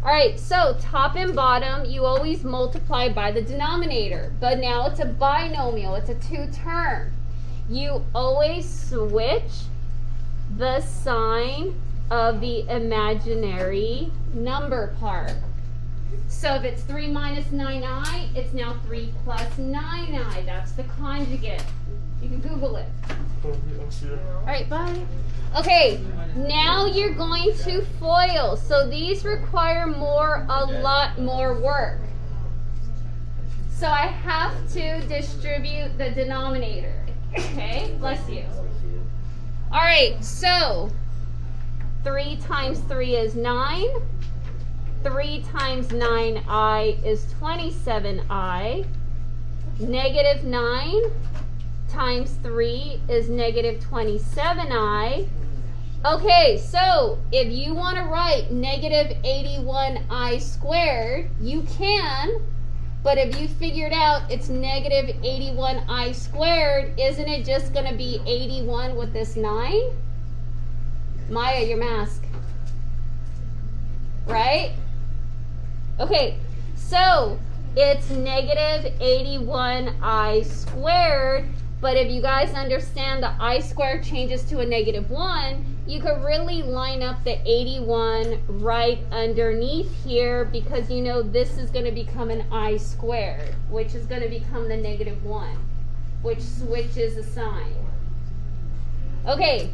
All right, so top and bottom, you always multiply by the denominator. But now it's a binomial. It's a two-term. You always switch the sign of the imaginary number part. So if it's 3 minus 9i, it's now 3 plus 9i. That's the conjugate. You can Google it. All right, bye. Okay, now you're going to FOIL. So these require a lot more work. So I have to distribute the denominator. Okay, bless you. All right, so 3 times 3 is 9. 3 times 9i is 27i. Negative 9 times 3 is negative 27i. Okay, so if you want to write negative 81i squared, you can. But if you figured out it's negative 81i squared, isn't it just going to be 81 with this 9? Maya, your mask. Right? Okay, so it's negative 81i squared, but if you guys understand the I squared changes to a negative 1, you could really line up the 81 right underneath here, because you know this is going to become an I squared, which is going to become the negative 1, which switches the sign. Okay.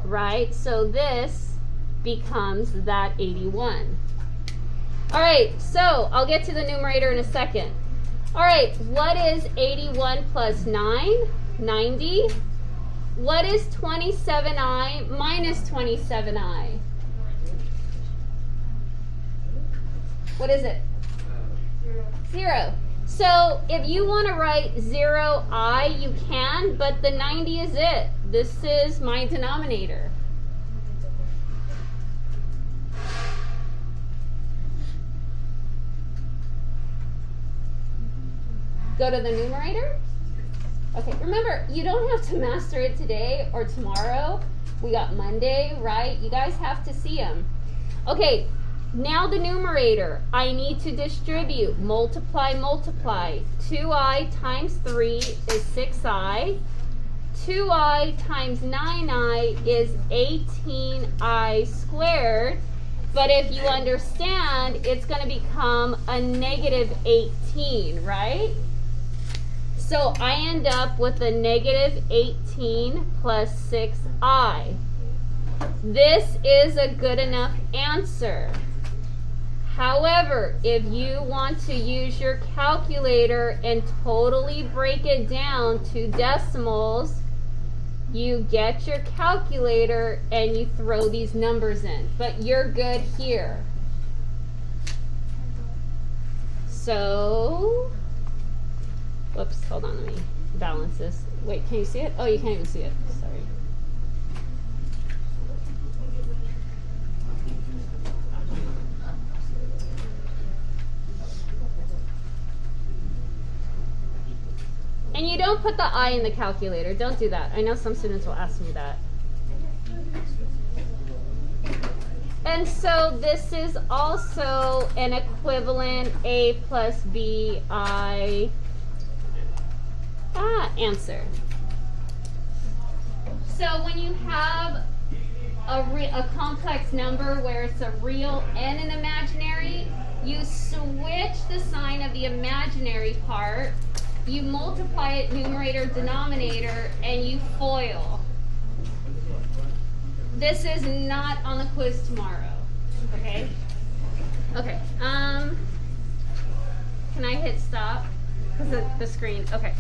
Right, so this becomes that 81. All right, so I'll get to the numerator in a second. All right, what is 81 plus 9? 90. What is 27i minus 27i? What is it? 0. So if you want to write 0i, you can, but the 90 is it. This is my denominator. Go to the numerator. Okay, remember, you don't have to master it today or tomorrow. We got Monday, right? You guys have to see them. Okay, now the numerator. I need to distribute. Multiply, multiply. 2i times 3 is 6i. 2i times 9i is 18i squared. But if you understand, it's going to become a negative 18, right? So I end up with a negative 18 plus 6i. This is a good enough answer. However, if you want to use your calculator and totally break it down to decimals, you get your calculator and you throw these numbers in. But you're good here. So, whoops, hold on, let me balance this. Wait, can you see it? Oh, you can't even see it. Sorry. And you don't put the I in the calculator. Don't do that. I know some students will ask me that. And so this is also an equivalent A plus B I answer. So when you have a complex number where it's a real and an imaginary, you switch the sign of the imaginary part. You multiply it numerator, denominator, and you FOIL. This is not on the quiz tomorrow, okay? Okay, can I hit stop? Because of the screen, okay.